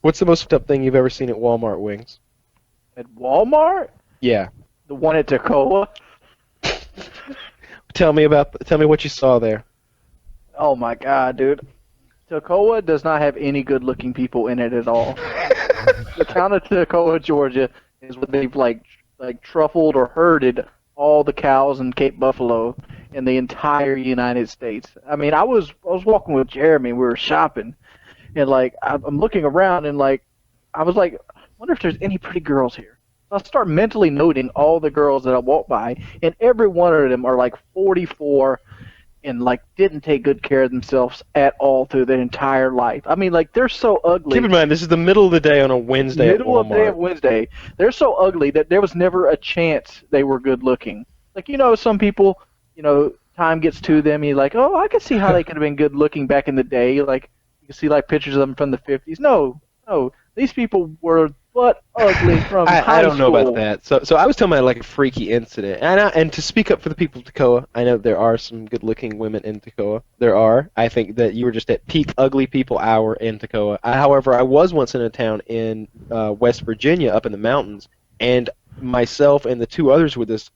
What's the most fucked up thing you've ever seen at Walmart, Wings? At Walmart? Yeah. The one at Tacoma? Tell me what you saw there. Oh my god, dude. Toccoa does not have any good-looking people in it at all. The town of Toccoa, Georgia, is where they've like truffled or herded all the cows in Cape Buffalo in the entire United States. I mean, I was walking with Jeremy. We were shopping, and like I'm looking around, and like I was like, I wonder if there's any pretty girls here. So I start mentally noting all the girls that I walk by, and every one of them are like 44 and like didn't take good care of themselves at all through their entire life. I mean, like they're so ugly. Keep in mind, this is the middle of the day on a Wednesday at Middle of the day Walmart. of Wednesday. They're so ugly that there was never a chance they were good looking. Like, you know, some people, you know, time gets to them, and you're like, oh, I can see how they could have been good looking back in the day. Like, you can see like pictures of them from the 50s. No, these people were butt ugly from high school. I don't know about that. So I was talking about like a freaky incident. And to speak up for the people of Toccoa, I know there are some good-looking women in Toccoa. There are. I think that you were just at peak ugly people hour in Toccoa. However, I was once in a town in West Virginia up in the mountains, and myself and the two others with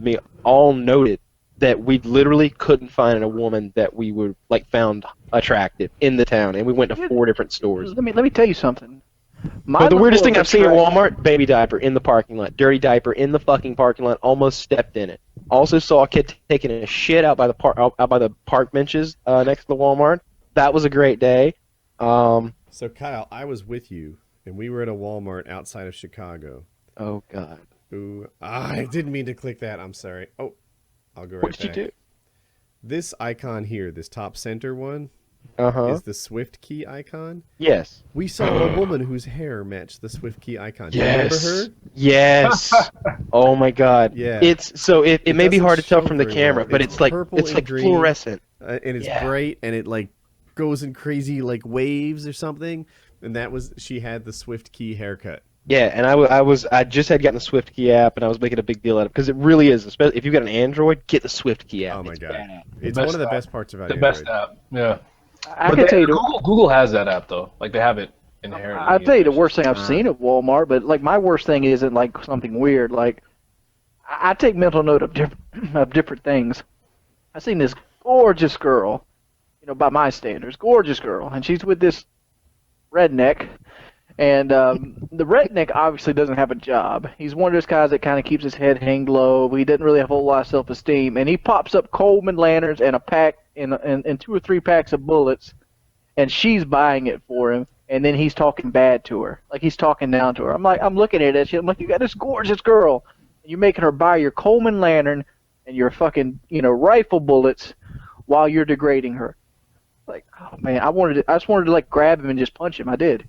me all noted that we literally couldn't find a woman that we would like found attractive in the town, and we went to 4 different stores. Let me tell you something. But the weirdest thing I've seen at Walmart, baby diaper in the parking lot, dirty diaper in the fucking parking lot, almost stepped in it. Also saw a kid taking a shit out by the park benches next to the Walmart. That was a great day. So Kyle, I was with you, and we were at a Walmart outside of Chicago. Oh God. Ooh, I didn't mean to click that. I'm sorry. Oh, I'll go right back. What did you do? This icon here, this top center one, is the Swift key icon. Yes. We saw a woman whose hair matched the Swift key icon. Do you remember her? Yes. Oh my God. Yeah. It may be hard to tell from the very camera, well. but It's it's like purple and green. fluorescent. And it's bright, and it like goes in crazy like waves or something. And she had the Swift key haircut. Yeah, and I just had gotten the Swift Key app, and I was making a big deal out of it because it really is. Especially if you've got an Android, get the Swift Key app. Oh my God, badass. it's one of the best parts about the Android. best app. Yeah, I can tell you, Google has that app though. Like they have it inherently. I'll tell you the worst thing I've seen at Walmart, but like my worst thing isn't like something weird. Like I take mental note of different things. I seen this gorgeous girl, you know, by my standards, gorgeous girl, and she's with this redneck. And the redneck obviously doesn't have a job. He's one of those guys that kind of keeps his head hanged low. He doesn't really have a whole lot of self-esteem. And he pops up Coleman lanterns and a pack and 2 or 3 packs of bullets, and she's buying it for him. And then he's talking bad to her, like he's talking down to her. I'm looking at it. I'm like, you got this gorgeous girl, and you're making her buy your Coleman lantern and your fucking rifle bullets while you're degrading her. Like, oh man, I just wanted to like grab him and just punch him. I did.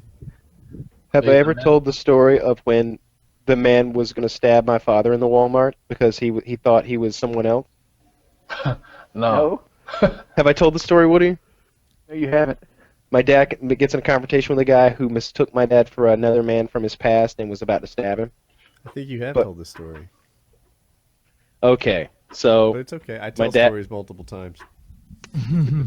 Have I ever told the story of when the man was going to stab my father in the Walmart because he thought he was someone else? No. Have I told the story, Woody? No, you haven't. My dad gets in a confrontation with a guy who mistook my dad for another man from his past and was about to stab him. I think you have told the story. Okay, so... But it's okay. I tell stories multiple times.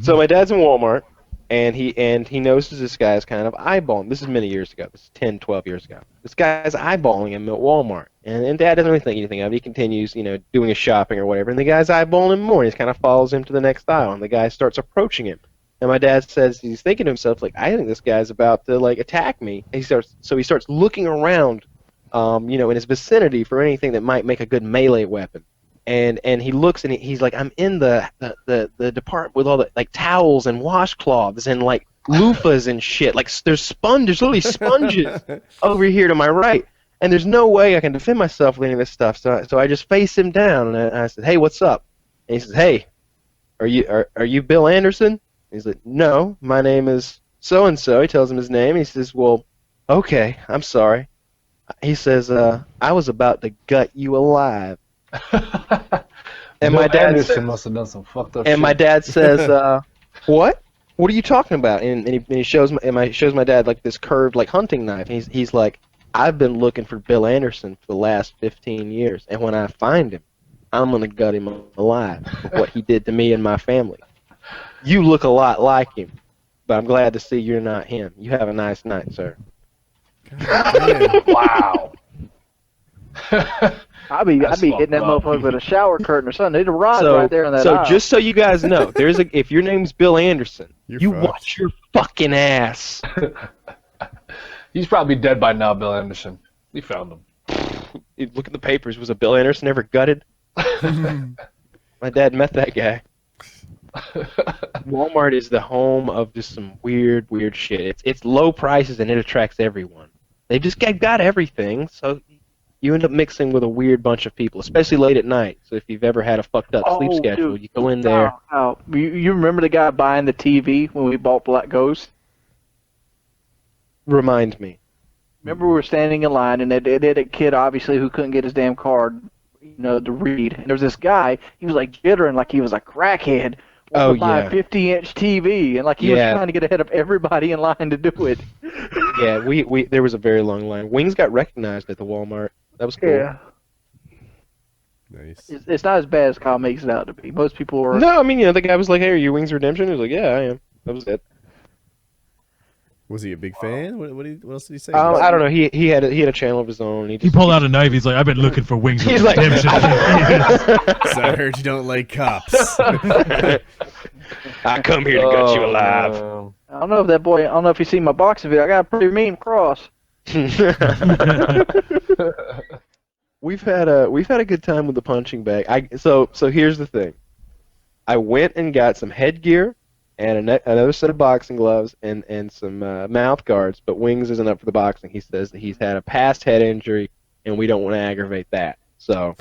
So my dad's in Walmart, and he notices this guy's kind of eyeballing. This is many years ago. This is 10, 12 years ago. This guy's eyeballing him at Walmart. And Dad doesn't really think anything of it. He continues, doing his shopping or whatever. And the guy's eyeballing him more. And he kind of follows him to the next aisle. And the guy starts approaching him. And my dad says, he's thinking to himself, like, I think this guy's about to, like, attack me. And he starts looking around, in his vicinity for anything that might make a good melee weapon. And he looks and he's like, I'm in the department with all the like towels and washcloths and like loofahs and shit. Like there's literally sponges over here to my right. And there's no way I can defend myself with any of this stuff. So I just face him down and I said, hey, what's up? And he says, hey, are you Bill Anderson? And he's like, no, my name is so and so. He tells him his name. He says, well, okay, I'm sorry. He says, I was about to gut you alive. And my dad must have done some fucked up shit. And my dad says, "What? What are you talking about?" And he shows my dad like this curved like hunting knife. He's like, "I've been looking for Bill Anderson for the last 15 years, and when I find him, I'm gonna gut him alive for what he did to me and my family. You look a lot like him." but I'm glad to see you're not him. You have a nice night, sir. Damn. Wow. I'd be That's hitting that fucked up. motherfucker with a shower curtain or something. There's a rod So, right there in that so aisle. just so you guys know, if your name's Bill Anderson, You're you fucked. watch your fucking ass. He's probably dead by now, Bill Anderson. We found him. You look at the papers. Was a Bill Anderson ever gutted? My dad met that guy. Walmart is the home of just some weird shit. It's low prices and it attracts everyone. They've just got everything, so you end up mixing with a weird bunch of people, especially late at night. So if you've ever had a fucked up sleep schedule, dude. you go in there. You remember the guy buying the TV when we bought Black Ghost? Remind me. Remember we were standing in line, and they had a kid, obviously, who couldn't get his damn card, to read. And there was this guy, he was like jittering like he was a crackhead. Oh, to buy yeah. a 50-inch TV, and like he was Yeah. trying to get ahead of everybody in line to do it. Yeah, we there was a very long line. Wings got recognized at the Walmart. That was cool. Yeah. Nice. It's not as bad as Kyle makes it out to be. Most people are. No, I mean, the guy was like, "Hey, are you Wings Redemption?" He was like, "Yeah, I am." That was it. Was he a big fan? What else did he say? I don't know. He had a channel of his own. He pulled out a knife. He's like, I've been looking for Wings of He's like, Redemption. So I heard you don't like cops. I come here to gut you alive. man. I don't know if that boy. I don't know if you see my boxing video. I got a pretty mean cross. We've had a good time with the punching bag. So here's the thing. I went and got some headgear and another set of boxing gloves and some mouth guards, but Wings isn't up for the boxing. He says that he's had a past head injury, and we don't want to aggravate that. So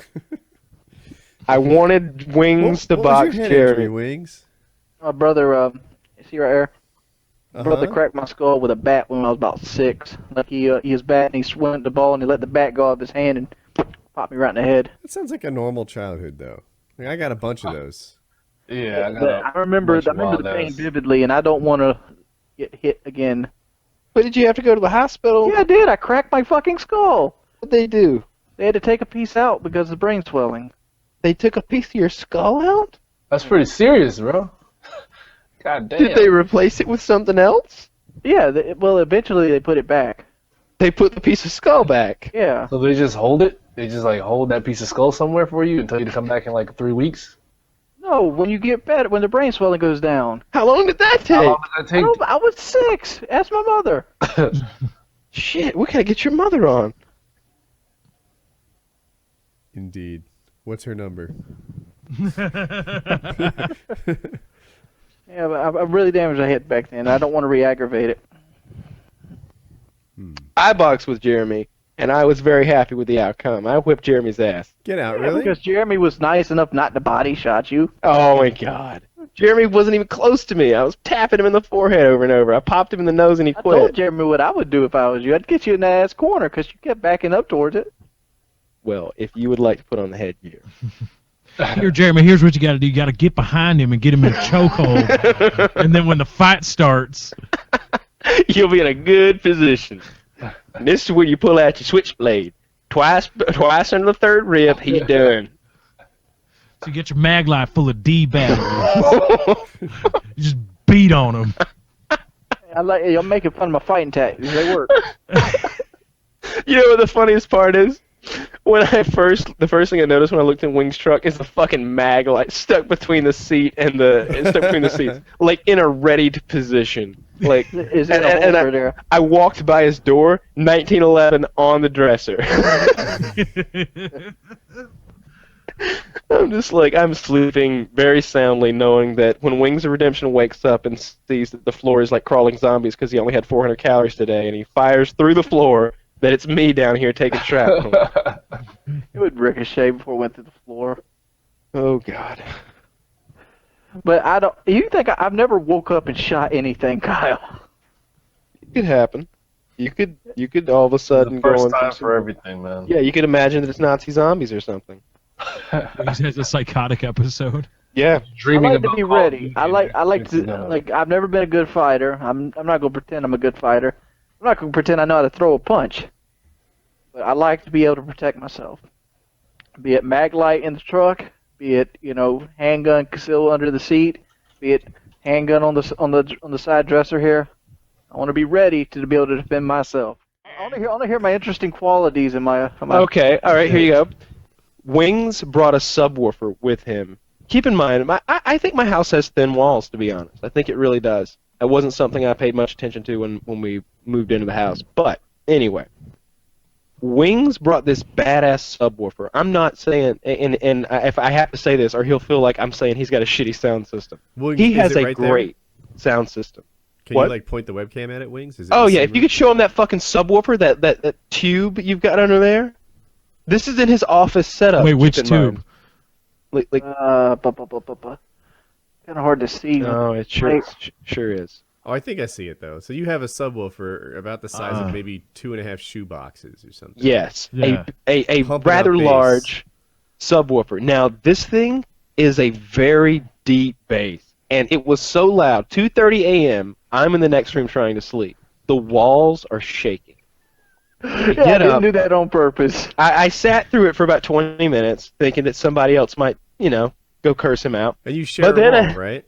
I wanted Wings to what box was your head Jeremy. injury, Wings? My brother, is he right here? My brother Uh-huh. cracked my skull with a bat when I was about 6. Like he was batting, he swung the ball and he let the bat go off his hand and popped me right in the head. That sounds like a normal childhood, though. Like, I got a bunch of those. Yeah, But I remember the wild pain ass. vividly, and I don't want to get hit again. But did you have to go to the hospital? Yeah, I did. I cracked my fucking skull. What did they do? They had to take a piece out because of brain swelling. They took a piece of your skull out? That's pretty serious, bro. God damn. Did they replace it with something else? Yeah, well, eventually they put it back. They put the piece of skull back. Yeah. So they just hold it? They just like hold that piece of skull somewhere for you and tell you to come back in like 3 weeks? No, when you get better, when the brain swelling goes down. How long did that take? How long did that take? I was 6. Ask my mother. Shit, we gotta get your mother on. Indeed. What's her number? Yeah, but I really damaged my head back then. I don't want to re-aggravate it. I boxed with Jeremy, and I was very happy with the outcome. I whipped Jeremy's ass. Get out, Yeah, really? because Jeremy was nice enough not to body shot you. Oh my god. Jeremy wasn't even close to me. I was tapping him in the forehead over and over. I popped him in the nose and he I told quit. Jeremy what I would do if I was you. I'd get you in that ass corner because you kept backing up towards it. Well, if you would like to put on the headgear. Here, Jeremy, here's what you got to do. You got to get behind him and get him in a chokehold. And then when the fight starts, You'll be in a good position. And this is where you pull out your switchblade. Twice under the third rib, he's done. so you get your mag light full of D batteries. You just beat on him. I'm making fun of my fighting tactics. They work. You know what the funniest part is? The first thing I noticed when I looked in Wing's truck is the fucking mag light stuck between the seat and stuck between the seats, like in a readied position. Like, Is and, it and, and over there? I walked by his door, 1911 on the dresser. I'm just like, I'm sleeping very soundly, knowing that when Wings of Redemption wakes up and sees that the floor is like crawling zombies because he only had 400 calories today, and he fires through the floor, that it's me down here taking shrapnel. It would ricochet before it went through the floor. Oh God. But I don't. You think I've never woke up and shot anything, Kyle? It could happen. You could all of a sudden the go first on time some- for everything, man. Yeah, you could imagine that it's Nazi zombies or something. He has a psychotic episode. Yeah. I Dreaming like to about be Call of ready. Duty I like makes to it done. like. I've never been a good fighter. I'm not gonna pretend I'm a good fighter. I'm not gonna pretend I know how to throw a punch. But I like to be able to protect myself. Be it mag light in the truck, be it handgun concealed under the seat, be it handgun on the side dresser here. I want to be ready to be able to defend myself. I want to hear my interesting qualities in my. Okay, all right, here you go. Wings brought a subwoofer with him. Keep in mind, I think my house has thin walls, to be honest. I think it really does. That wasn't something I paid much attention to when we moved into the house. But, anyway. Wings brought this badass subwoofer. I'm not saying, and if I have to say this, or he'll feel like I'm saying he's got a shitty sound system. Wings, he is has it a right there? great sound system. Can What? you like point the webcam at it, Wings? Is it Oh the yeah, same if you could show him that fucking subwoofer, that tube you've got under there. This is in his office setup. Wait, which keep in tube? mind. Like Kind of hard to see. no, it sure is. Oh, I think I see it though. So you have a subwoofer about the size of maybe 2.5 shoe boxes or something. Yes, Yeah. a Pumping rather out bass. large subwoofer. Now this thing is a very deep bass, and it was so loud. 2:30 a.m. I'm in the next room trying to sleep. The walls are shaking. I Get didn't up. do that on purpose. I sat through it for about 20 minutes, thinking that somebody else might, go curse him out. And you share But then a wall, I- right?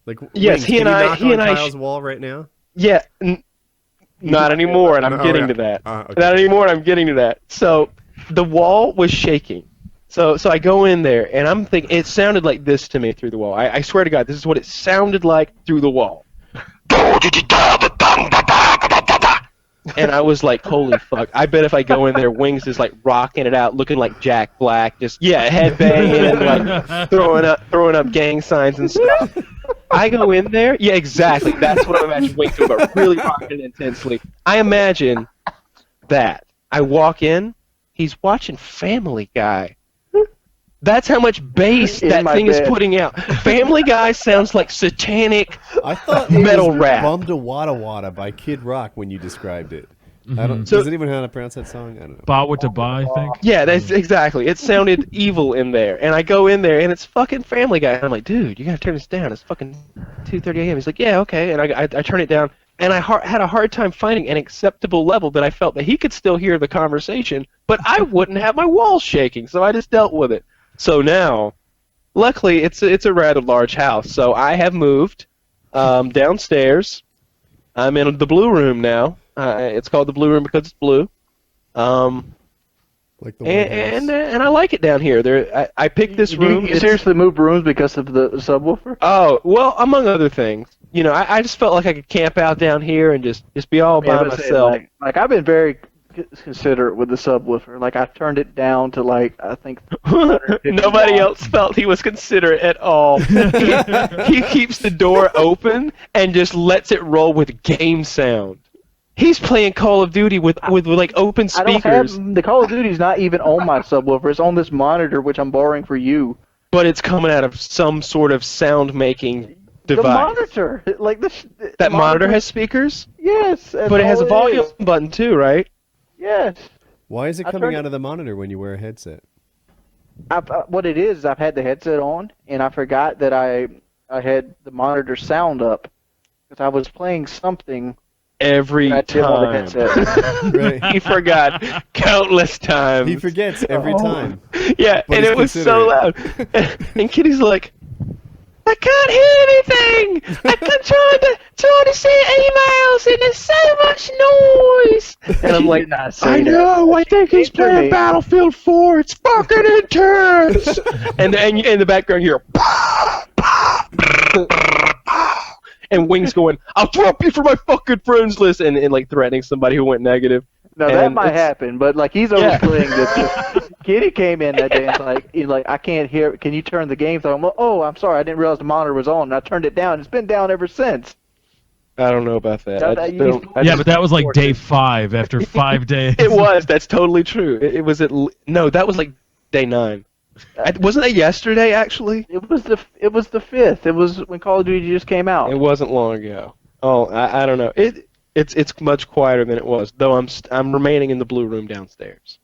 Like Yes, Wings, he can and you I- knock he on and I Kyle's wall right now? Yeah, not anymore, and I'm Oh, getting yeah. to that. Okay. Not anymore, and I'm getting to that. So the wall was shaking. So I go in there, and I'm thinking, it sounded like this to me through the wall. I swear to God, this is what it sounded like through the wall. And I was like, holy fuck. I bet if I go in there, Wings is like rocking it out, looking like Jack Black, just, headbanging, like throwing up gang signs and stuff. I go in there, yeah, exactly. That's what I imagine Wings doing, but really rocking it intensely. I imagine that. I walk in, he's watching Family Guy. That's how much bass In that my thing is bed. putting out. Family Guy sounds like satanic. I thought it Metal was rap. Bum to Wada Wada by Kid Rock when you described it. I don't. So- does anyone know how to pronounce that song? I don't know. Ba with the ba, I think. Yeah, that's exactly. It sounded evil in there, and I go in there, and it's fucking Family Guy. And I'm like, dude, you gotta turn this down. It's fucking 2:30 a.m. He's like, yeah, okay, and I turn it down, and I had a hard time finding an acceptable level that I felt that he could still hear the conversation, but I wouldn't have my walls shaking, so I just dealt with it. So now, luckily, it's a rather large house, so I have moved downstairs. I'm in the blue room now. It's called the blue room because it's blue. Like the White House. And I like it down here. I picked this room. You It's- seriously moved rooms because of the subwoofer? Oh well, among other things. I just felt like I could camp out down here and just be all Yeah, I by was saying, myself. like I've been very considerate with the subwoofer. Like I turned it down to I think Nobody else felt he was considerate at all. He keeps the door open and just lets it roll with game sound. He's playing Call of Duty with like open I don't speakers, have the Call of Duty's not even on my subwoofer. It's on this monitor which I'm borrowing for you. but it's coming out of some sort of sound making The device. monitor, like this. That monitor has speakers, yes, that's but it has a all volume is. button too, right? Yes. Why is it I coming turned out of the monitor when you wear a headset? What it is, I've had the headset on, and I forgot that I had the monitor sound up because I was playing something Every that I did on the time. headset. Right. He forgot countless times. He forgets every Oh. time. Yeah, But and he's it was so loud. And Kitty's like, I can't hear anything. I'm trying to send emails, and there's so much noise. And I'm He like, did not say I that. know. I think he's He told playing me. Battlefield 4. It's fucking intense. and in the background, you hear. And Wings going, I'll drop you for my fucking friends list, and like threatening somebody who went negative. Now that And might it's- happen, but like he's Yeah. overplaying this. Kitty came in that day and he's like, I can't hear. Can you turn the game? So I'm like, oh, I'm sorry, I didn't realize the monitor was on. And I turned it down. It's been down ever since. I don't know about that. No, I that just you- don't- I Yeah, just- but that was like day 5 after 5 days. It was. That's totally true. It was no, that was like day 9. Wasn't that yesterday? Actually, It was the 5th. It was when Call of Duty just came out. it wasn't long ago. Oh, I don't know. It's much quieter than it was. Though I'm remaining in the blue room downstairs.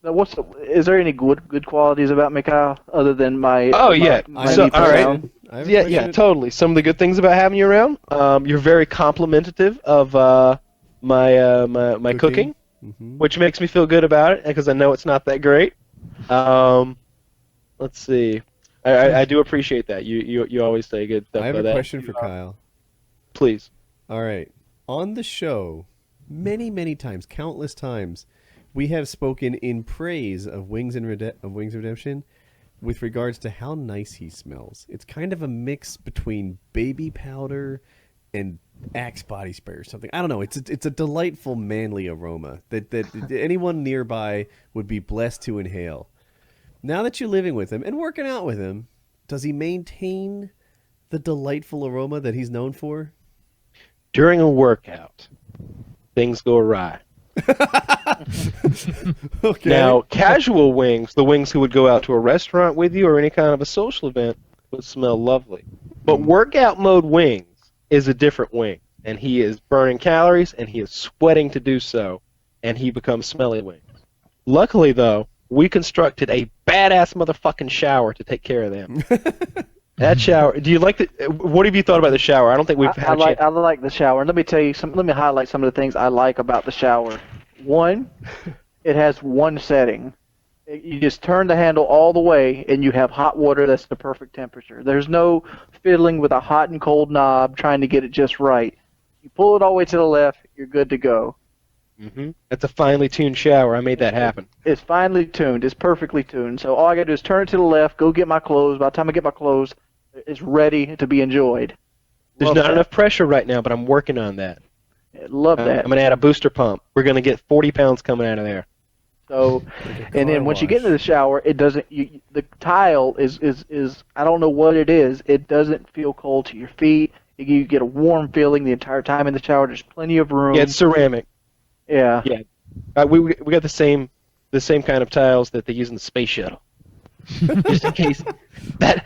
Now, is there any good qualities about me, Kyle, other than my? Oh, yeah. my So, leap all right. around? I have a Yeah, question. totally. Some of the good things about having you around. You're very complimentary of my cooking, Mhm. which makes me feel good about it because I know it's not that great. Let's see. I do appreciate that. You always say good stuff I have about a that. question for Kyle. Please. All right. On the show, many times, countless times, we have spoken in praise of Wings Redemption with regards to how nice he smells. It's kind of a mix between baby powder and Axe body spray or something. I don't know. It's a delightful manly aroma that anyone nearby would be blessed to inhale. Now that you're living with him and working out with him, does he maintain the delightful aroma that he's known for? During a workout, things go awry. Okay. Now, casual Wings, the Wings who would go out to a restaurant with you or any kind of a social event, would smell lovely. But workout mode Wings is a different Wing, and he is burning calories, and he is sweating to do so, and he becomes smelly Wings. Luckily, though, we constructed a badass motherfucking shower to take care of them. That shower. Do you like the? What have you thought about the shower? I don't think we've had a chance. I like the shower. Let me tell you some. Let me highlight some of the things I like about the shower. One, it has one setting. You just turn the handle all the way, and you have hot water that's the perfect temperature. There's no fiddling with a hot and cold knob trying to get it just right. You pull it all the way to the left, you're good to go. Mm-hmm. That's a finely tuned shower. I made that happen. It's finely tuned. It's perfectly tuned. So all I got to do is turn it to the left, go get my clothes. By the time I get my clothes, it's ready to be enjoyed. There's Love not that. enough pressure right now, but I'm working on that. Love that. I'm going to add a booster pump. We're going to get 40 pounds coming out of there. So, and then once you get into the shower, it doesn't. The tile is I don't know what it is. It doesn't feel cold to your feet. You get a warm feeling the entire time in the shower. There's plenty of room. Yeah, it's ceramic. Yeah. Yeah. We got the same kind of tiles that they use in the space shuttle. Just in case that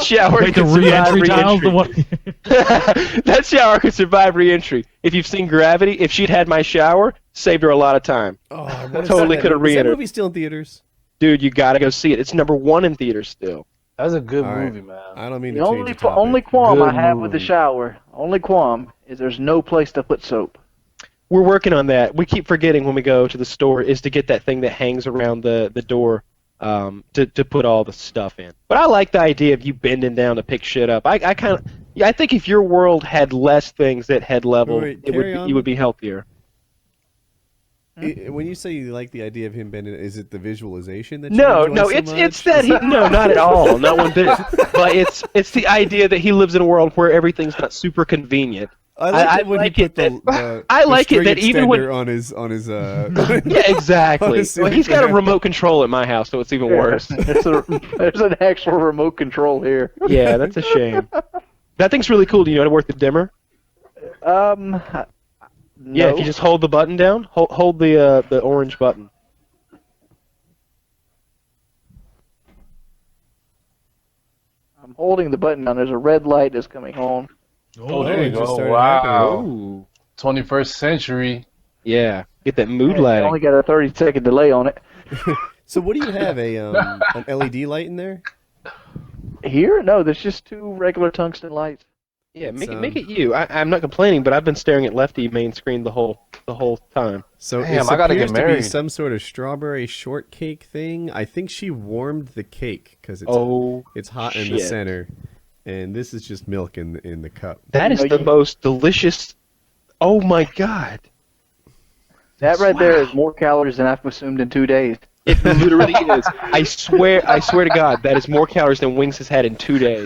shower Like the could survive re-entry tiles, the re-entry. one. That shower could survive re-entry. If you've seen Gravity, if she'd had my shower, saved her a lot of time. Oh, Totally could have Is that re-entered. movie still in theaters? Dude, you gotta go see it. It's #1 in theaters still. That was a good All right. movie, man. I don't mean The to change only the topic. only qualm Good I have with the movie. shower, only qualm is there's no place to put soap. We're working on that. We keep forgetting when we go to the store is to get that thing that hangs around the door to put all the stuff in. But I like the idea of you bending down to pick shit up. I think if your world had less things at head level, Wait, carry on. you would be healthier. When you say you like the idea of him bending, is it the visualization that No, you enjoy so it's much? that he no, not at all, not one bit. But it's the idea that he lives in a world where everything's not super convenient. I like I it when like he it put the I like it string that even when extender on his yeah, exactly. Honestly, Well, he's got a man. remote control at my house, so it's even worse. There's an actual remote control here. Yeah, that's a shame. That thing's really cool. Do you know how to work the dimmer? No. Yeah, if you just hold the button down, hold the orange button. I'm holding the button down. There's a red light that's coming on. Oh, there you it just go. started Wow. Ooh. 21st century. Yeah, get that mood I lighting. only got a 30-second delay on it. So what do you have, an LED light in there? Here? No, there's just two regular tungsten lights. Yeah, make So- it you. I'm not complaining, but I've been staring at Lefty main screen the whole time. So Damn, it I gotta appears get to be married. some sort of strawberry shortcake thing. I think she warmed the cake because it's hot in the shit. center, and this is just milk in the cup. That is No, the you- most delicious. Oh my god! That right there Wow. is more calories than I've consumed in 2 days. It literally is. I swear to God, that is more calories than Wings has had in 2 days.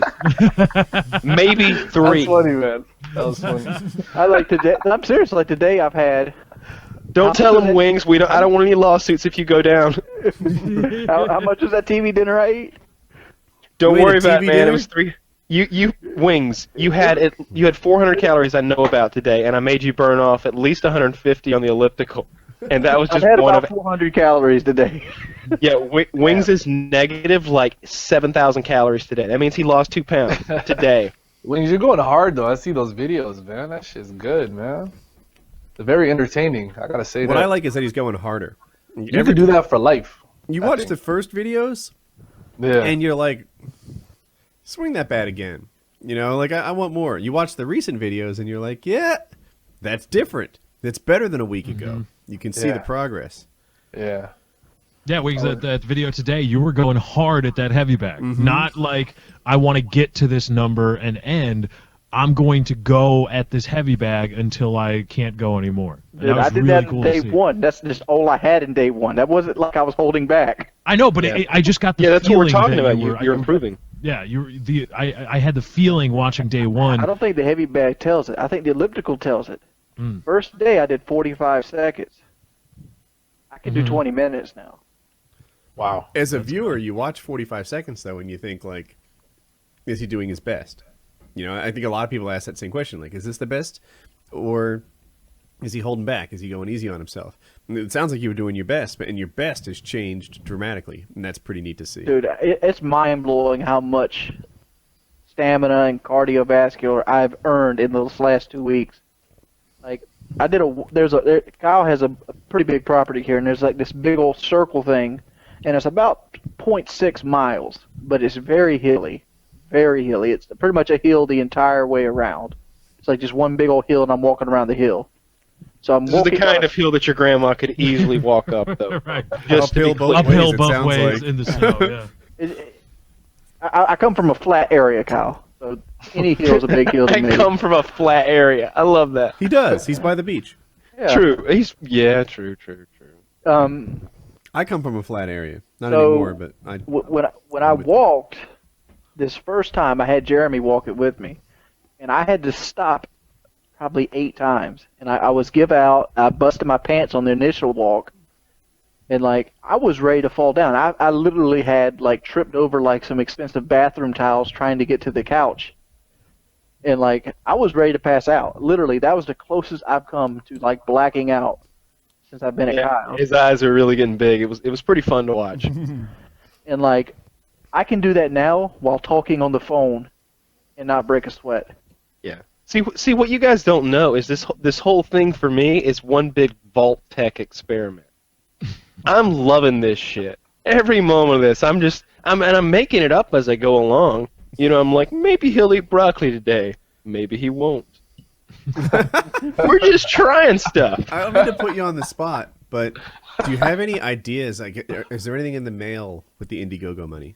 Maybe 3. That's funny, man. That was funny. I like today. I'm serious. Like today, I've had. Don't tell him, Wings. I don't want any lawsuits if you go down. How much was that TV dinner I ate? Don't You ate a worry about it, TV man. dinner? It was 3. You Wings. You had 400 calories I know about today, and I made you burn off at least 150 on the elliptical, and that was I've just had one about of. 400 calories today. Yeah, Wings is negative like 7,000 calories today. That means he lost 2 pounds today. Wings, you're going hard, though. I see those videos, man. That shit's good, man. They're very entertaining. I gotta say What that. I like is that he's going harder. You could do that for life. You I watch think. the first videos, Yeah. and you're like, swing that bat again. You know, like I want more. You watch the recent videos, and you're like, yeah, that's different. That's better than a week ago. You can see the Yeah. progress. Yeah. Yeah, Wings, that video today, you were going hard at that heavy bag. Not like, I want to get to this number and end. I'm going to go at this heavy bag until I can't go anymore. And Dude, that was I did really that cool in to day see. one. That's just all I had in day one. That wasn't like I was holding back. I know, but Yeah. I just got the Yeah, that's what we're feeling talking that about. you were, You're improving. Yeah, I had the feeling watching day one. I don't think the heavy bag tells it. I think the elliptical tells it. Mm. First day I did 45 seconds. I can do 20 minutes now. Wow. As a viewer, you watch 45 seconds though, and you think like, is he doing his best? You know, I think a lot of people ask that same question, like, is this the best, or is he holding back? Is he going easy on himself? And it sounds like you were doing your best, and your best has changed dramatically, and that's pretty neat to see. Dude, it's mind-blowing how much stamina and cardiovascular I've earned in those last 2 weeks. Like, Kyle has a pretty big property here, and there's like this big old circle thing, and it's about 0.6 miles, but it's very hilly. Very hilly. It's pretty much a hill the entire way around. It's like just one big old hill, and I'm walking around the hill. So I'm This is the walking kind of hill that your grandma could easily walk up, though. Right. Just to be Uphill both clear. Uphill it both sounds ways like. in the snow, yeah. I come from a flat area, Kyle. So any hill's a big hill to I me. come from a flat area. I love that. He does. He's by the beach. Yeah. True. True. I come from a flat area. Not So, anymore, but When I walked this first time, I had Jeremy walk it with me, and I had to stop probably 8 times, and I was give out. I busted my pants on the initial walk, and like I was ready to fall down. I literally had like tripped over like some expensive bathroom tiles trying to get to the couch, and like I was ready to pass out. Literally, that was the closest I've come to like blacking out since I've been at Kyle. His eyes are really getting big. It was pretty fun to watch. And like, I can do that now while talking on the phone and not break a sweat. Yeah. See what you guys don't know is this whole thing for me is one big Vault Tech experiment. I'm loving this shit. Every moment of this, I'm making it up as I go along. You know, I'm like, maybe he'll eat broccoli today. Maybe he won't. We're just trying stuff. I don't mean to put you on the spot, but do you have any ideas? Like, is there anything in the mail with the Indiegogo money?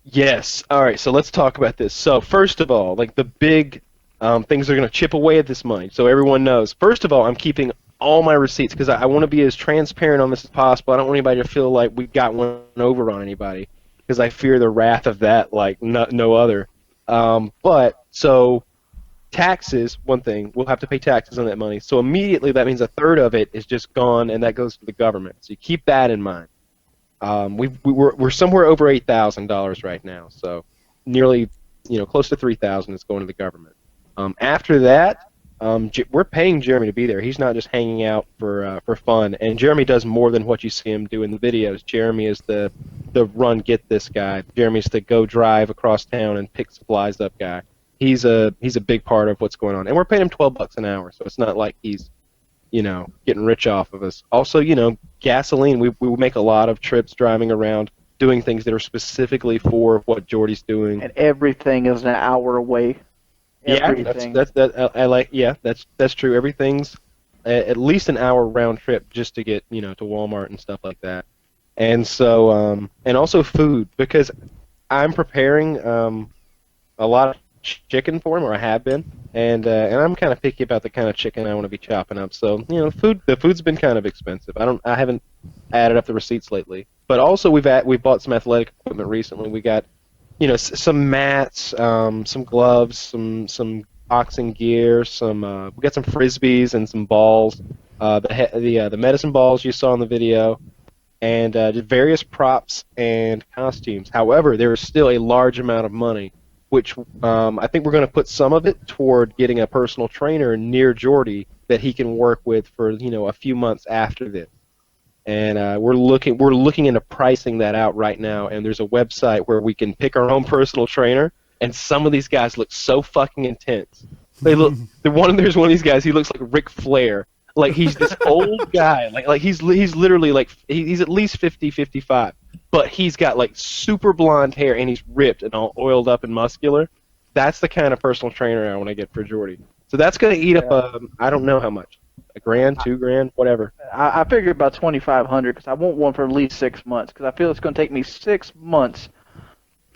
Yes. All right. So let's talk about this. So first of all, like the big things are going to chip away at this money. So everyone knows. First of all, I'm keeping all my receipts because I want to be as transparent on this as possible. I don't want anybody to feel like we got one over on anybody because I fear the wrath of that like no other. But so taxes, one thing, we'll have to pay taxes on that money. So immediately that means a third of it is just gone, and that goes to the government. So you keep that in mind. We're somewhere over $8,000 right now, so nearly, close to $3,000 is going to the government. After that, we're paying Jeremy to be there. He's not just hanging out for fun. And Jeremy does more than what you see him do in the videos. Jeremy is the run get this guy. Jeremy's the go drive across town and pick supplies up guy. He's a big part of what's going on, and we're paying him $12 an hour, so it's not like he's getting rich off of us. Also, gasoline. We make a lot of trips driving around, doing things that are specifically for what Jordy's doing. And everything is an hour away. Everything. That's true. Everything's at least an hour round trip just to get to Walmart and stuff like that. And so and also food, because I'm preparing a lot of chicken for him, or I have been, and I'm kind of picky about the kind of chicken I want to be chopping up. So the food's been kind of expensive. I haven't added up the receipts lately, but also we bought some athletic equipment recently. We got some mats, some gloves, some boxing gear, we got some frisbees and some balls, the medicine balls you saw in the video, and just various props and costumes. However, there is still a large amount of money, which I think we're going to put some of it toward getting a personal trainer near Jordy that he can work with for a few months after this. And we're looking into pricing that out right now. And there's a website where we can pick our own personal trainer. And some of these guys look so fucking intense. There's one of these guys. He looks like Ric Flair. Like he's this old guy. Like he's literally like he's at least 50, 55. But he's got like super blonde hair and he's ripped and all oiled up and muscular. That's the kind of personal trainer I want to get for Jordy. So that's going to eat up I don't know how much, $1,000, $2,000, whatever. I figured about 2,500 because I want one for at least 6 months because I feel it's going to take me 6 months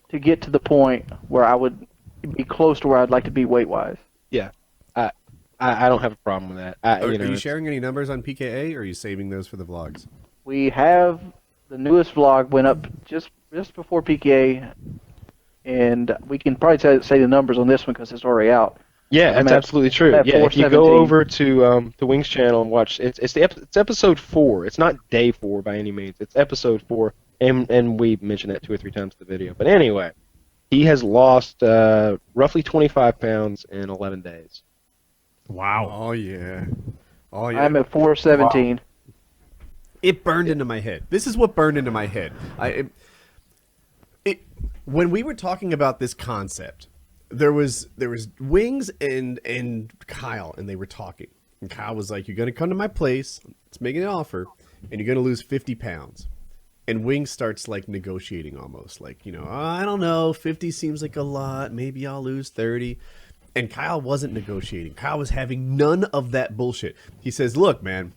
to get to the point where I would be close to where I'd like to be weight wise. Yeah, I don't have a problem with that. Are you sharing any numbers on PKA, or are you saving those for the vlogs? We have the newest vlog went up just before PKA, and we can probably say the numbers on this one because it's already out. Yeah, that's absolutely true. at Yeah, if you 417. go over to the Wings channel and watch, it's episode 4. It's not day 4 by any means. It's episode 4, and we mentioned that 2 or 3 times in the video. But anyway, he has lost roughly 25 pounds in 11 days. Wow. Oh yeah. Oh yeah. I'm at 417. Wow. It burned into my head. This is what burned into my head. When we were talking about this concept, there was Wings and Kyle, and they were talking. And Kyle was like, "You're gonna come to my place. Let's make an offer, and you're gonna lose 50 pounds." And Wings starts like negotiating almost, like, you know, I don't know, 50 seems like a lot. Maybe I'll lose 30. And Kyle wasn't negotiating. Kyle was having none of that bullshit. He says, "Look, man,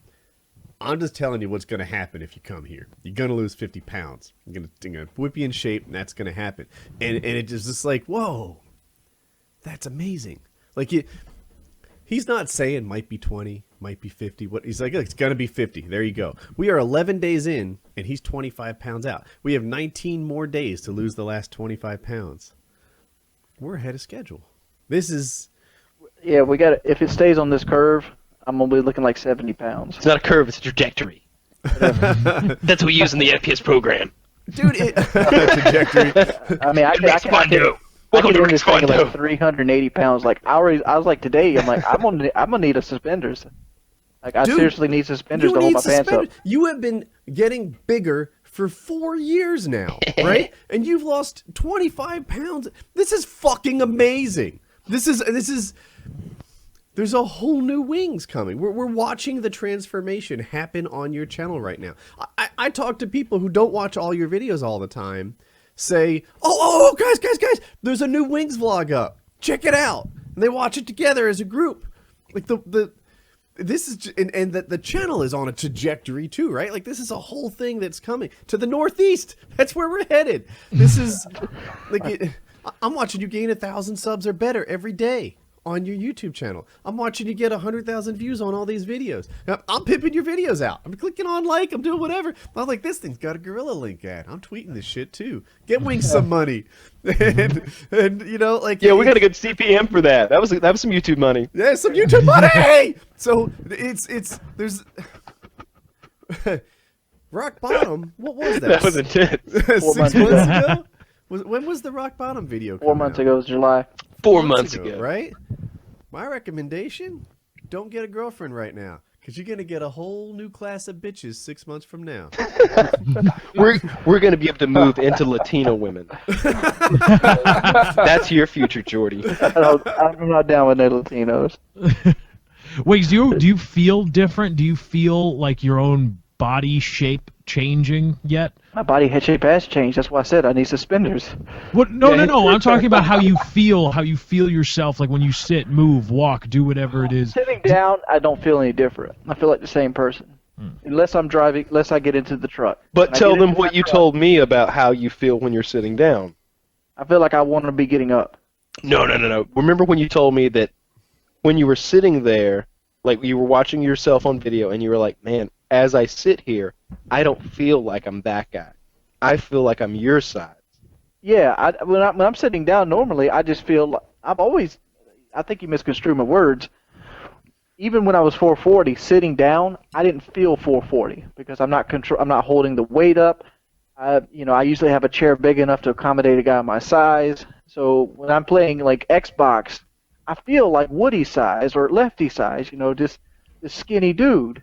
I'm just telling you what's going to happen if you come here. You're going to lose 50 pounds. I'm going to whip you in shape, and that's going to happen." And it just like, whoa, that's amazing. Like, he's not saying might be 20, might be 50. What he's like, it's going to be 50. There you go. We are 11 days in, and he's 25 pounds out. We have 19 more days to lose the last 25 pounds. We're ahead of schedule. This is... Yeah, we got. If it stays on this curve, I'm gonna be looking like 70 pounds. It's not a curve; it's a trajectory. That's what we use in the FPS program. Dude, trajectory. I mean, I can do this thing at like 380 pounds. Like I was like today, I'm like I'm gonna need a suspenders. Like I seriously need suspenders to hold my pants up. You have been getting bigger for 4 years now, right? And you've lost 25 pounds. This is fucking amazing. This is. There's a whole new Wings coming. We're watching the transformation happen on your channel right now. I talk to people who don't watch all your videos all the time, say, oh, guys, there's a new Wings vlog up. Check it out. And they watch it together as a group. Like this is, and the channel is on a trajectory too, right? Like this is a whole thing that's coming to the Northeast. That's where we're headed. This is like, I'm watching you gain 1,000 subs or better every day on your YouTube channel. I'm watching you get 100,000 views on all these videos. I'm pimping your videos out. I'm clicking on like. I'm doing whatever. I'm like, this thing's got a gorilla link ad. I'm tweeting this shit too. Get Wings some money, and you know, like, Yeah, we got a good CPM for that. That was some YouTube money. Yeah, some YouTube money. So there's rock bottom. What was that? That was intense. 6 months ago. When was the rock bottom video? 4 months ago was July. 4 months ago, right? My recommendation: don't get a girlfriend right now, because you're gonna get a whole new class of bitches 6 months from now. We're gonna be able to move into Latino women. That's your future, Jordy. I'm not down with no Latinos. Wait, do you feel different? Do you feel like your own body shape changing yet? My body head shape has changed. That's why I said I need suspenders. What? No. I'm talking about how you feel yourself, like when you sit, move, walk, do whatever it is. Sitting down, I don't feel any different. I feel like the same person. Unless I'm driving, unless I get into the truck. But tell them what you told me about how you feel when you're sitting down. I feel like I want to be getting up. No. Remember when you told me that when you were sitting there, like you were watching yourself on video, and you were like, man, as I sit here, I don't feel like I'm that guy. I feel like I'm your size. Yeah, when I'm sitting down normally, I just feel like I think you misconstrue my words. Even when I was 440, sitting down, I didn't feel 440 because I'm not holding the weight up. I usually have a chair big enough to accommodate a guy my size. So when I'm playing like Xbox, I feel like Woody size or Lefty size, just this skinny dude.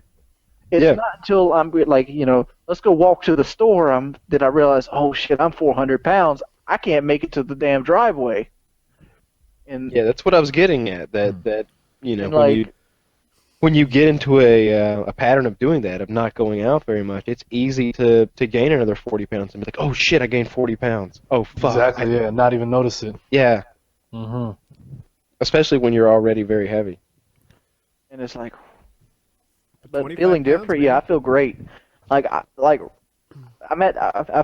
It's not until I'm like, let's go walk to the store that I realize, oh shit, I'm 400 pounds. I can't make it to the damn driveway. And yeah, that's what I was getting at. That when you get into a pattern of doing that, of not going out very much, it's easy to gain another 40 pounds and be like, oh shit, I gained 40 pounds. Oh fuck. Exactly. Yeah, not even notice it. Yeah. Mhm. Especially when you're already very heavy. it's like, But 25 feeling pounds, different, man. yeah, I feel great. I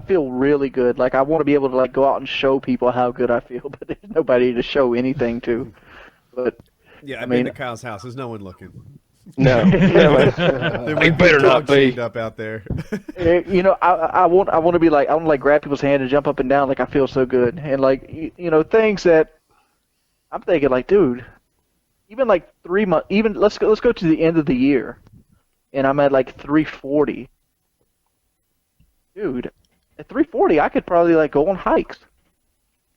feel really good. Like I want to be able to like go out and show people how good I feel, but there's nobody to show anything to. But Yeah, I I've been to mean, Kyle's house. There's no one looking. No, no. There I might be better a not dog be. chained up out there. you know, I want to be like I want to like grab people's hand and jump up and down like I feel so good, and like you know things that I'm thinking like, dude, even like 3 months, even let's go to the end of the year, and I'm at like 340. Dude, at 340 I could probably like go on hikes.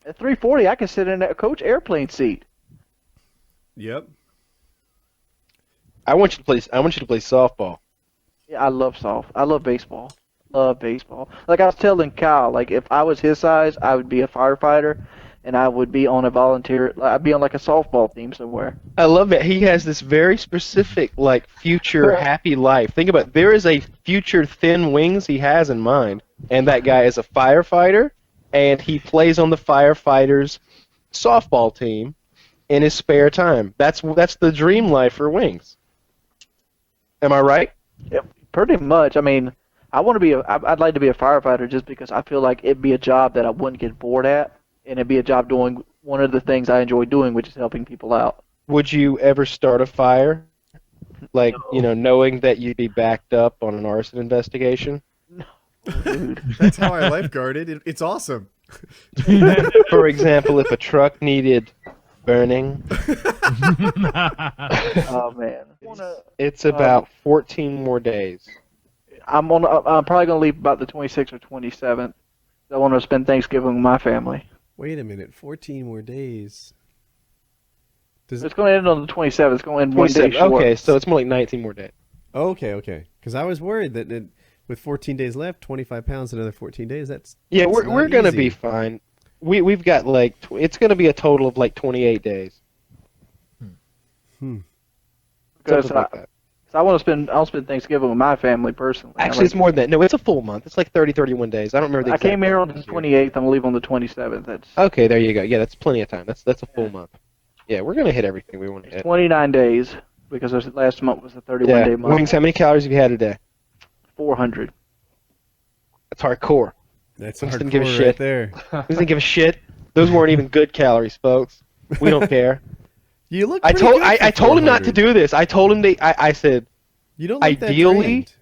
At 340 I could sit in a coach airplane seat. Yep. I want you to play. I want you to play softball. Yeah, I love I love baseball. Love baseball. Like I was telling Kyle, like if I was his size, I would be a firefighter, and I would be on a volunteer. I'd be on like a softball team somewhere. I love it. He has this very specific, like, future happy life. Think about it. There is a future Thin Wings he has in mind, and that guy is a firefighter, and he plays on the firefighters' softball team in his spare time. That's the dream life for Wings. Am I right? Yeah, pretty much. I mean, I'd like to be a firefighter just because I feel like it'd be a job that I wouldn't get bored at, and it'd be a job doing one of the things I enjoy doing, which is helping people out. Would you ever start a fire? Like, you know, knowing that you'd be backed up on an arson investigation? Dude. That's how I lifeguarded. It's awesome. For example, if a truck needed burning, Oh man. it's about 14 more days. I'm probably gonna leave about the 26th or 27th. I want to spend Thanksgiving with my family. Wait a minute. 14 more days. Does It's going to end on the 27th. It's going to end one day 27. short. Okay, so it's more like 19 more days. okay. Because I was worried that with 14 days left, 25 pounds, another 14 days. That's Yeah, that's we're not gonna easy. be fine. We've got like it's gonna be a total of like 28 days. Because Something like that. I'll spend Thanksgiving with my family personally. Actually, it's more than that. No, it's a full month. It's like 30, 31 days. I don't remember the I exact came here on numbers the 28th. I'm gonna leave on the 27th. That's Okay, there you go. Yeah, that's plenty of time. That's a full month. Yeah, we're gonna hit everything we want to hit. 29 days because this last month was a 31 Yeah. day month. Wings, how many calories have you had a day? 400. That's hardcore. That's Wings hardcore didn't give a right shit. there. Wings didn't give a shit. Those weren't even good calories, folks. We don't care. You look. I pretty told good for I told him not to 400. do this. I told him I said, You don't look that ideally- drained.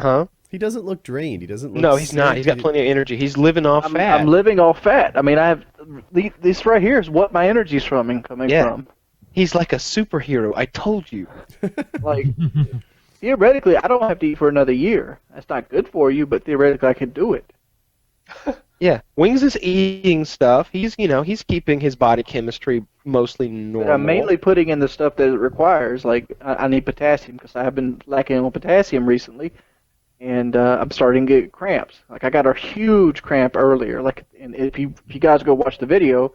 huh? He doesn't look drained. He doesn't look. No, he's not. sick. He's got plenty of energy. He's living off fat. I'm living off fat. I mean, I have this right here is what my energy's coming Yeah. from. He's like a superhero. I told you. Like theoretically, I don't have to eat for another year. That's not good for you, but theoretically, I could do it. Yeah, Wings is eating stuff. He's keeping his body chemistry mostly normal. But I'm mainly putting in the stuff that it requires. Like I need potassium because I have been lacking on potassium recently, and I'm starting to get cramps. Like I got a huge cramp earlier. Like, and if you guys go watch the video,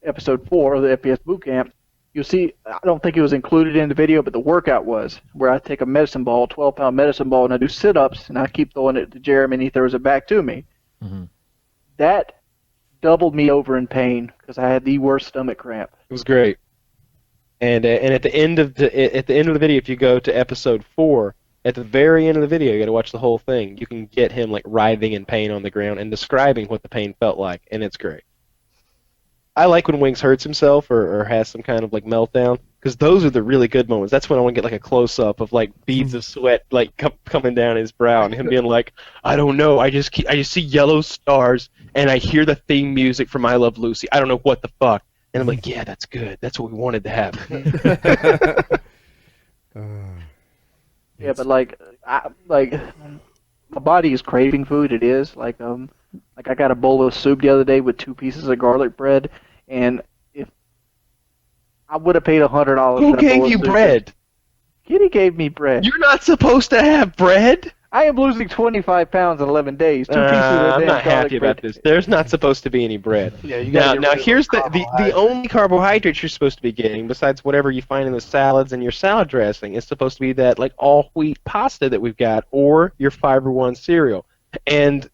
episode 4 of the FPS boot camp, you'll see. I don't think it was included in the video, but the workout was where I take a medicine ball, 12-pound medicine ball, and I do sit-ups, and I keep throwing it to Jeremy, and he throws it back to me. Mhm. That doubled me over in pain because I had the worst stomach cramp. It was great. And at the end of the video, if you go to episode 4, at the very end of the video, you got to watch the whole thing. You can get him like writhing in pain on the ground and describing what the pain felt like, and it's great. I like when Wings hurts himself or has some kind of like meltdown because those are the really good moments. That's when I want to get like a close up of like beads of sweat like coming down his brow and him being like, I don't know, I just see yellow stars and I hear the theme music from I Love Lucy. I don't know what the fuck. And I'm like, yeah, that's good. That's what we wanted to happen. Yeah, but like my body is craving food. It is like I got a bowl of soup the other day with 2 pieces of garlic bread, and if I would have paid $100. Who for that bowl gave of you soup. bread? Kitty gave me bread. You're not supposed to have bread. I am losing 25 pounds in 11 days. 2 pieces of I'm damn not garlic happy bread. about this. There's not supposed to be any bread. Yeah, you Now, gotta get rid of here's those the only carbohydrates you're supposed to be getting, besides whatever you find in the salads and your salad dressing, is supposed to be that like all wheat pasta that we've got, or your Fiber One cereal. And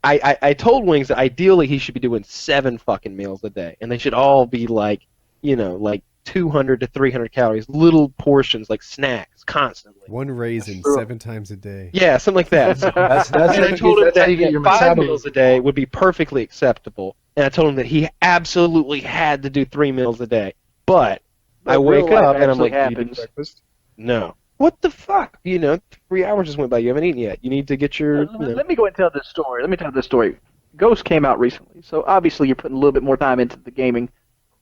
I told Wings that ideally he should be doing 7 fucking meals a day, and they should all be like, like 200 to 300 calories, little portions like snacks constantly. One raisin true. 7 times a day. Yeah, something like that. So, That's and I told him that's how that you get your 5 meals metabolism. a day would be perfectly acceptable, and I told him that he absolutely had to do 3 meals a day. But I But wake real life up and I'm actually like, "Do you do happens. breakfast?" No. What the fuck? 3 hours just went by. You haven't eaten yet. You need to get your. Let me go and tell this story. Let me tell this story. Ghost came out recently, so obviously you're putting a little bit more time into the gaming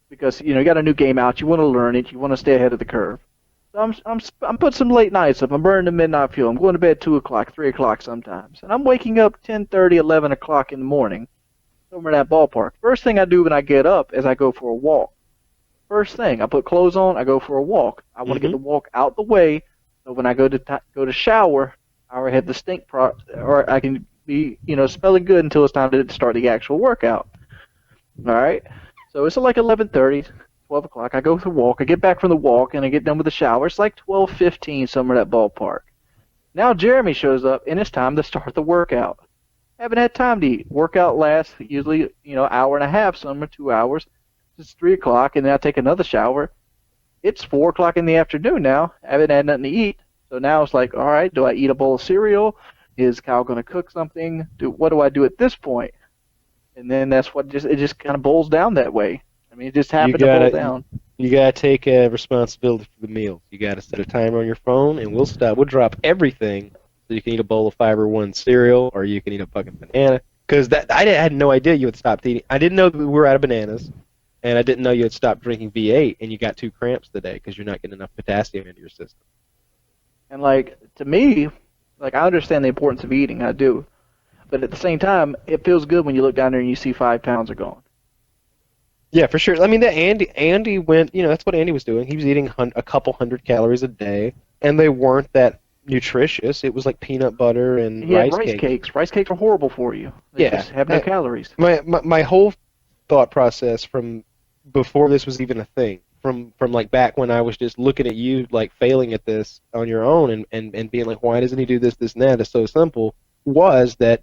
because you got a new game out. You want to learn it. You want to stay ahead of the curve. So I'm putting some late nights up. I'm burning the midnight fuel. I'm going to bed 2 o'clock, 3 o'clock sometimes, and I'm waking up 10:30, 11 o'clock in the morning, somewhere in that ballpark. First thing I do when I get up is I go for a walk. First thing, I put clothes on. I go for a walk. I want to get the walk out the way, so when I go to shower, I already have the or I can be smelling good until it's time to start the actual workout. All right. So it's like 11:30, 12 o'clock. I go for a walk. I get back from the walk and I get done with the shower. It's like 12:15, somewhere in that ballpark. Now Jeremy shows up and it's time to start the workout. Haven't had time to eat. Workout lasts usually hour and a half, somewhere 2 hours. It's 3 o'clock and then I take another shower. It's 4 o'clock in the afternoon now. I haven't had nothing to eat. So now it's like, all right, do I eat a bowl of cereal? Is Kyle going to cook something? What do I do at this point? And then that's what it just kind of boils down that way. I mean, it just happened to boil down. You gotta take responsibility for the meals. You gotta set a timer on your phone, and we'll drop everything so you can eat a bowl of Fiber One cereal, or you can eat a fucking banana. Because I had no idea you had stopped eating. I didn't know that we were out of bananas, and I didn't know you had stopped drinking V8, and you got 2 cramps today because you're not getting enough potassium into your system. And to me, I understand the importance of eating. I do. But at the same time, it feels good when you look down there and you see 5 pounds are gone. Yeah, for sure. I mean, Andy went. That's what Andy was doing. He was eating a couple hundred calories a day, and they weren't that nutritious. It was like peanut butter and He had rice cakes. Rice cakes are horrible for you. They just have no calories. My whole thought process from before this was even a thing, from back when I was just looking at you failing at this on your own and being like, why doesn't he do this, and that? It's so simple. Was that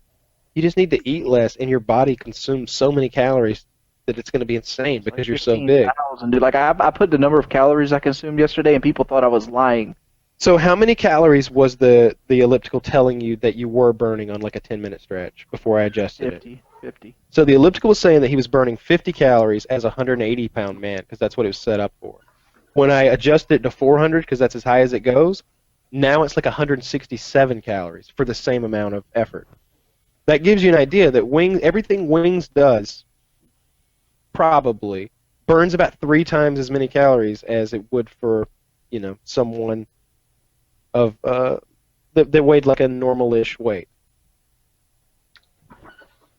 you just need to eat less, and your body consumes so many calories that it's going to be insane because you're so big. 15,000, dude. I put the number of calories I consumed yesterday, and people thought I was lying. So how many calories was the elliptical telling you that you were burning on a 10-minute stretch before I adjusted it? 50. So the elliptical was saying that he was burning 50 calories as a 180-pound man because that's what it was set up for. When I adjusted it to 400 because that's as high as it goes, now it's 167 calories for the same amount of effort. That gives you an idea that everything Wings does probably burns about 3 times as many calories as it would for someone of that weighed like a normal-ish weight.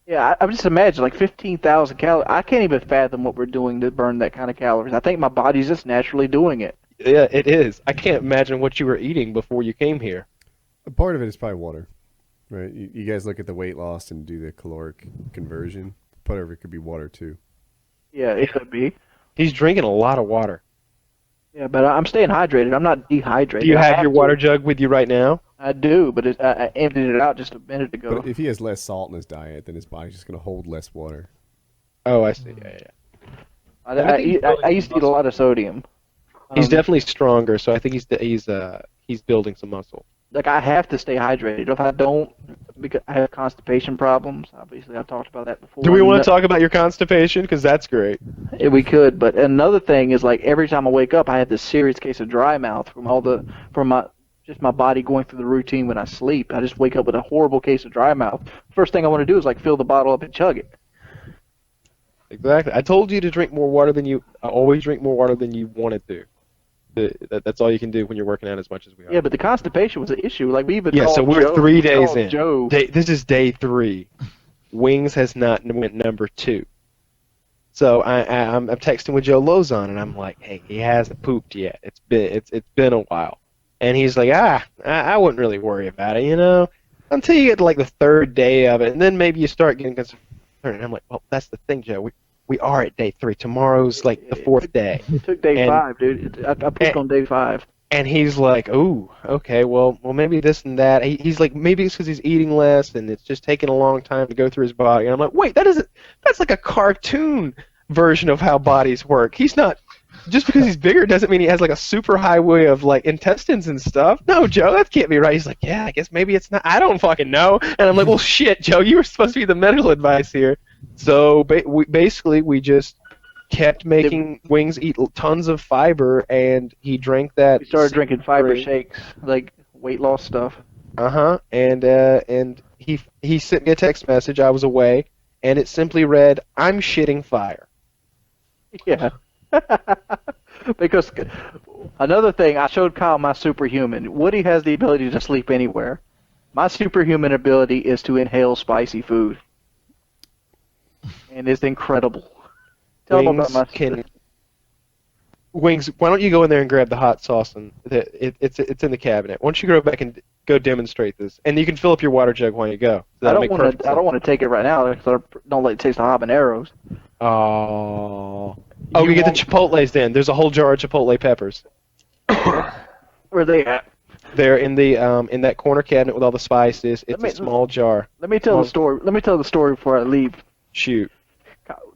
Yeah, I'm just imagine 15,000 calories. I can't even fathom what we're doing to burn that kind of calories. I think my body's just naturally doing it. Yeah, it is. I can't imagine what you were eating before you came here. A part of it is probably water, right? You guys look at the weight loss and do the caloric conversion. Part of it could be water too. Yeah, it could be. He's drinking a lot of water. Yeah, but I'm staying hydrated. I'm not dehydrated. Do you have your water jug with you right now? I do, but I emptied it out just a minute ago. But if he has less salt in his diet, then his body's just going to hold less water. Oh, I see. Yeah. I used to eat a lot of sodium. He's definitely stronger, so I think he's building some muscle. I have to stay hydrated. If I don't, because I have constipation problems. Obviously, I've talked about that before. Do we want to talk about your constipation? Because that's great. Yeah, we could, but another thing is every time I wake up, I have this serious case of dry mouth from my body going through the routine when I sleep. I just wake up with a horrible case of dry mouth. First thing I want to do is fill the bottle up and chug it. Exactly. I told you to drink more water than you. Always drink more water than you wanted to. That's all you can do when you're working out as much as we are. Yeah, but the constipation was an issue. We even so we're 3 days in. Joe. This is day 3. Wings has not went number 2. So I'm texting with Joe Lozon, and I'm like, hey, he hasn't pooped yet. It's been a while, and he's like, I wouldn't really worry about it, until you get to the 3rd day of it, and then maybe you start getting concerned. And I'm like, well, that's the thing, Joe. We are at day 3. Tomorrow's the 4th day. It took day 5, dude. I pooped on day 5. And he's like, ooh, okay, well, maybe this and that. He's like, maybe it's because he's eating less and it's just taking a long time to go through his body. And I'm like, wait, that's like a cartoon version of how bodies work. He's not just because he's bigger doesn't mean he has like a super high way of like intestines and stuff. No, Joe, that can't be right. He's like, yeah, I guess maybe it's not. I don't fucking know. And I'm like, well, shit, Joe, you were supposed to be the medical advice here. So basically, we just kept making Wings eat tons of fiber, and he drank that. We started drinking fiber shakes, like weight loss stuff. And he sent me a text message. I was away, and it simply read, "I'm shitting fire." Yeah. Because another thing, I showed Kyle my superhuman. Woody has the ability to sleep anywhere. My superhuman ability is to inhale spicy food. And it's incredible. Tell them about my Wings, why don't you go in there and grab the hot sauce, and it's in the cabinet. Why don't you go back and go demonstrate this, and you can fill up your water jug while you go. I don't want to take it right now because I don't like to taste the habaneros. Oh, we get the chipotles then. There's a whole jar of chipotle peppers. Where are they at? They're in the in that corner cabinet with all the spices. It's a small jar. Let me tell the story. Let me tell the story before I leave. Shoot.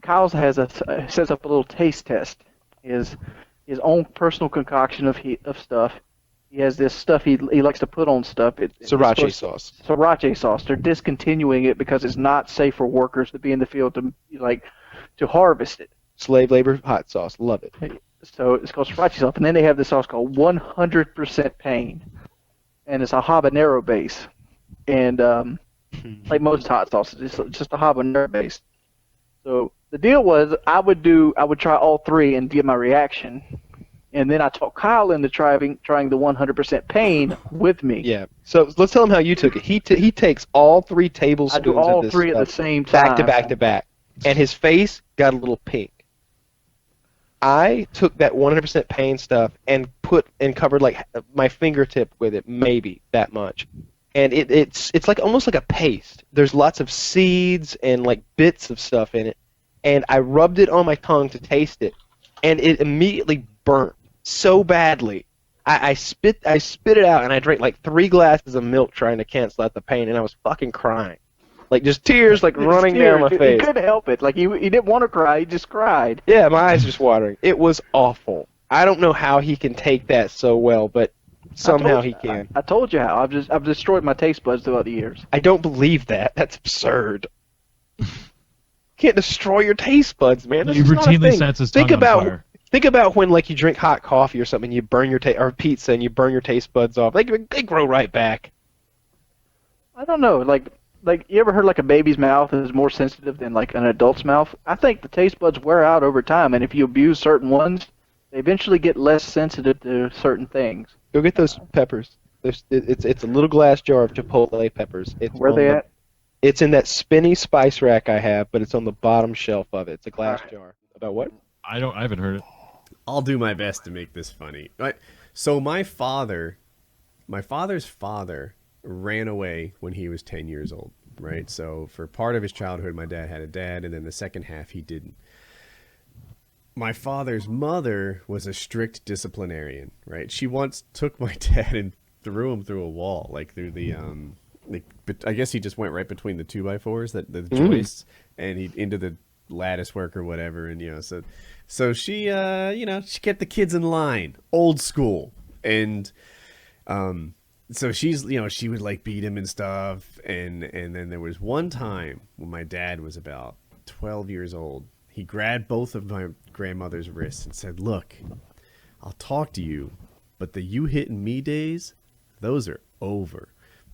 Kyle's sets up a little taste test. His own personal concoction of stuff. He has this stuff he likes to put on stuff. Sriracha sauce. Sriracha sauce. They're discontinuing it because it's not safe for workers to be in the field to harvest it. Slave labor hot sauce. Love it. So it's called sriracha sauce, and then they have this sauce called 100% Pain, and it's a habanero base, and like most hot sauces, it's just a habanero base. So the deal was I would try all three and get my reaction, and then I talked Kyle into trying the 100% Pain with me. Yeah. So let's tell him how you took it. He takes all 3 tablespoons. I do all of this three at the same time. Back to back to back, and his face got a little pink. I took that 100% Pain stuff and covered like my fingertip with it, maybe that much, and it's like almost like a paste. There's lots of seeds and like bits of stuff in it, and I rubbed it on my tongue to taste it, and it immediately burnt so badly. I spit it out, and I drank like 3 glasses of milk trying to cancel out the pain, and I was fucking crying. Like, just tears, like, running down my face. He couldn't help it. Like, he didn't want to cry. He just cried. Yeah, my eyes just watering. It was awful. I don't know how he can take that so well, but somehow he can. I told you how. I've destroyed my taste buds throughout the years. I don't believe that. That's absurd. You can't destroy your taste buds, man. He routinely sets his tongue on fire. Think about when, like, you drink hot coffee or something, you burn your or pizza, and you burn your taste buds off. They grow right back. I don't know. Like, you ever heard like a baby's mouth is more sensitive than like an adult's mouth? I think the taste buds wear out over time, and if you abuse certain ones, they eventually get less sensitive to certain things. Go get those peppers. It's a little glass jar of chipotle peppers. Where are they at? It's in that spinny spice rack I have, but it's on the bottom shelf of it. It's a glass jar. About what? I haven't heard it. I'll do my best to make this funny. Right. So my father's father ran away when he was 10 years old, right? So for part of his childhood, my dad had a dad, and then the second half he didn't. My father's mother was a strict disciplinarian, right? She once took my dad and threw him through a wall, like through the I guess he just went right between the 2x4s, the joists, and he into the lattice work or whatever, and so she she kept the kids in line, old school, and so she would like beat him and stuff, and then there was one time when my dad was about 12 years old. He grabbed both of my grandmother's wrists and said, "Look, I'll talk to you, but the you hitting me days, those are over."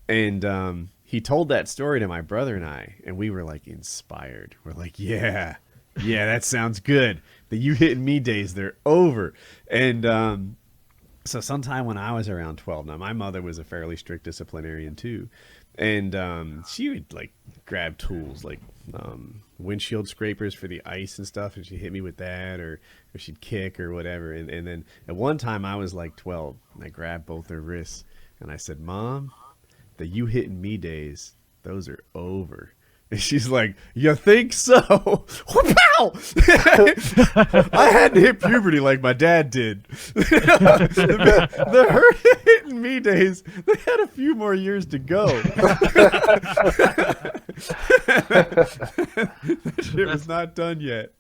And he told that story to my brother and I, and we were like inspired. We're like, yeah, that sounds good. The you hitting me days, they're over. And so sometime when I was around 12, now my mother was a fairly strict disciplinarian too, and she would like grab tools like windshield scrapers for the ice and stuff, and she'd hit me with that, or she'd kick or whatever. And then at one time I was like 12, and I grabbed both her wrists, and I said, "Mom, the you hitting me days, those are over." And she's like, "You think so?" Pow! I hadn't hit puberty like my dad did. The her hitting me days, they had a few more years to go. That shit was not done yet.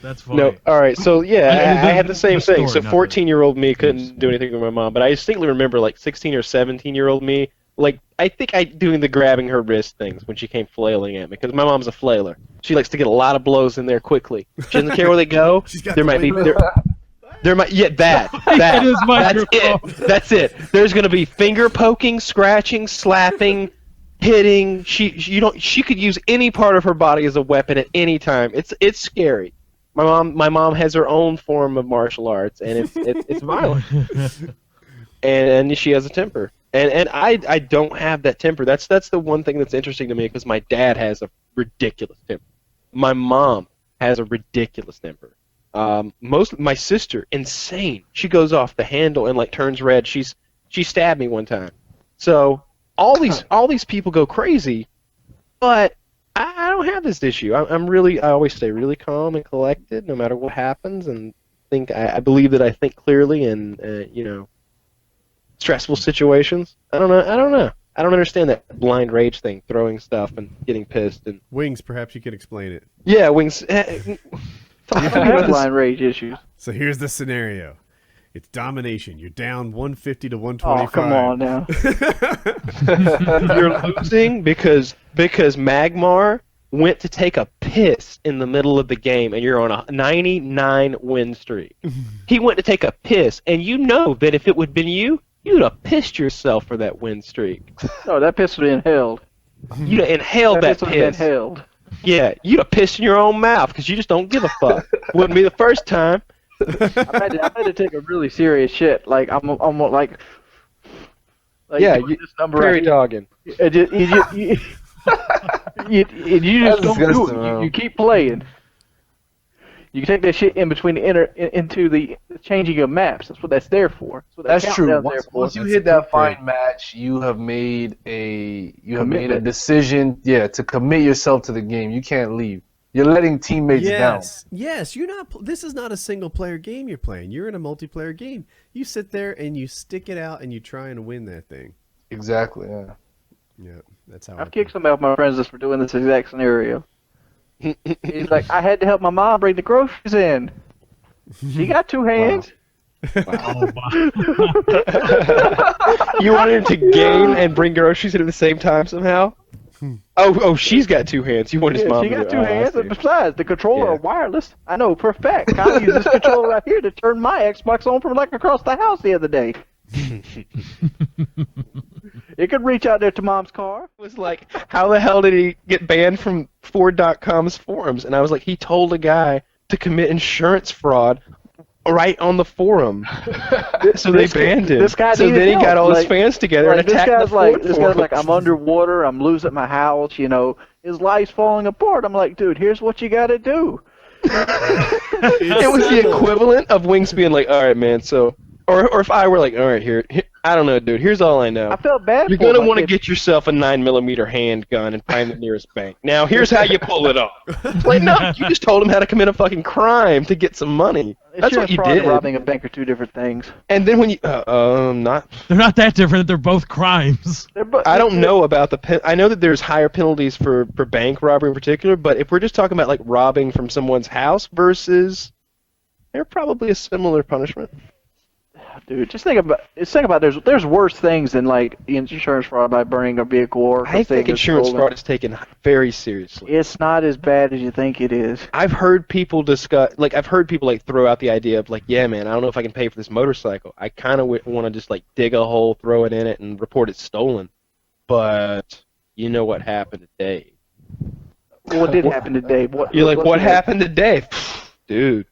That's funny. No, all right. So yeah, I had the same thing. So story, not 14-year-old me news. couldn't do anything with my mom, but I distinctly remember like 16 or 17-year-old me. Like I think I doing the grabbing her wrist things when she came flailing at me because my mom's a flailer. She likes to get a lot of blows in there quickly. She doesn't care where they go. She's got There the might be window. there might that It is that's microphone. it. That's it. There's gonna be finger poking, scratching, slapping, hitting. She could use any part of her body as a weapon at any time. It's scary. My mom has her own form of martial arts, and it's violent, and she has a temper, and I don't have that temper. That's the one thing that's interesting to me because my dad has a ridiculous temper. My mom has a ridiculous temper. My sister, insane. She goes off the handle and like turns red. She stabbed me one time. So all these people go crazy, but I don't have this issue. I always stay really calm and collected no matter what happens, and I believe that I think clearly in stressful situations. I don't know. I don't understand that blind rage thing, throwing stuff and getting pissed and Wings, perhaps you could explain it. yeah, Wings. I have blind rage issues. So here's the scenario. It's domination. You're down 150 to Oh, 125. come on now. You're losing because Magmar went to take a piss in the middle of the game, and you're on a 99 win streak. He went to take a piss, and you know that if it would have been you, you'd have pissed yourself for that win streak. No, that piss would have been inhaled. You'd have inhaled that piss would have piss. been inhaled. Yeah, you'd have pissed in your own mouth because you just don't give a fuck. Wouldn't be the first time. I had to take a really serious shit. Like I'm like Yeah, doing you this number prairie right dogging. here. You just That's don't do disgusting, it. man. You keep playing. You can take that shit in between into the changing of maps. That's what that's there for. That's true. There Once for. you hit that fine match, you have made a Commitment. decision, to commit yourself to the game. You can't leave. You're letting teammates down. Yes. You're not. This is not a single player game you're playing. You're in a multiplayer game. You sit there and you stick it out and you try and win that thing. Exactly. Yeah. Yeah, that's how. I've kicked some of my friends just for doing this exact scenario. He's like, I had to help my mom bring the groceries in. She got two hands. Oh, my. You wanted him to game and bring groceries in at the same time somehow? Oh, she's got two hands. You want his Yeah, mom she to got do two it. Oh, I hands. see. And besides, the controller Yeah. are wireless. I know for a fact. I used this controller right here to turn my Xbox on from like across the house the other day. It could reach out there to mom's car. Was like, how the hell did he get banned from Ford.com's forums? And I was like, he told a guy to commit insurance fraud right on the forum. So they banned him. This guy so needed then he got help. all his Like- fans together and Like, this attacked guy's the like, Ford this guy's like, forums. I'm underwater. I'm losing my house. You know, his life's falling apart. I'm like, dude, here's what you got to do. It was the equivalent of Wings being like, all right, man, so... Or if I were like, all right, here I don't know, dude, here's all I know. I felt bad. You're for going to him. want to Like, get yourself a 9mm handgun and find the nearest bank. Now, here's how you pull it off. Like, no, you just told him how to commit a fucking crime to get some money. That's insurance what you fraud and did. robbing a bank are two different things. And then when you... not... They're not that different. They're both crimes. I don't know about the... I know that there's higher penalties for bank robbery in particular, but if we're just talking about, like, robbing from someone's house versus... They're probably a similar punishment. Dude, just think about there's worse things than like insurance fraud by burning a vehicle or I think something insurance stolen. fraud is taken very seriously. It's not as bad as you think it is. I've heard people throw out the idea of like, yeah, man, I don't know if I can pay for this motorcycle. I kind of want to just like dig a hole, throw it in it, and report it stolen. But you know what happened today? What did happen today? You're like, what happened today? Dude,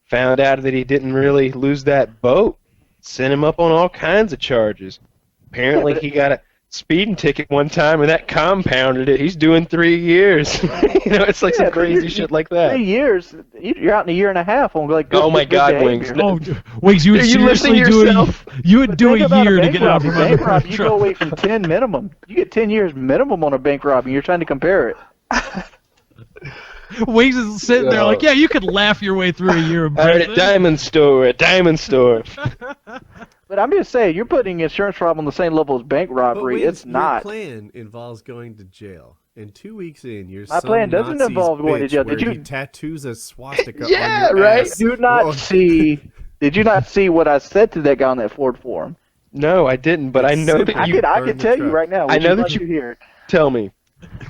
found out that he didn't really lose that boat. Sent him up on all kinds of charges. Apparently he got a speeding ticket one time and that compounded it. He's doing 3 years. It's like some but crazy shit like that. 3 years. You're out in a year and a half on like. Oh my good God, behavior. Wings. Oh, Wings, you would Are you listening seriously to do yourself? you would do Think a about year to bank get out robbery. from Bank under robbery, you go control. away from 10 minimum. You get 10 years minimum on a bank robbery. You're trying to compare it. Wings is sitting there like, yeah, you could laugh your way through a year of I heard prison. at diamond store. But I'm just saying, you're putting insurance fraud on the same level as bank But robbery. wait, It's not. Your plan involves going to jail. And 2 weeks in, you're My plan doesn't involve going to jail. Did He you- tattoos a swastika Yeah, on your right. ass. Did you not Whoa. see? Did you not see what I said to that guy on that Ford forum? No, I didn't, but I It's know simple. that I you could burn the tell you truck. right now. I Would know you that like you- to hear it? tell me.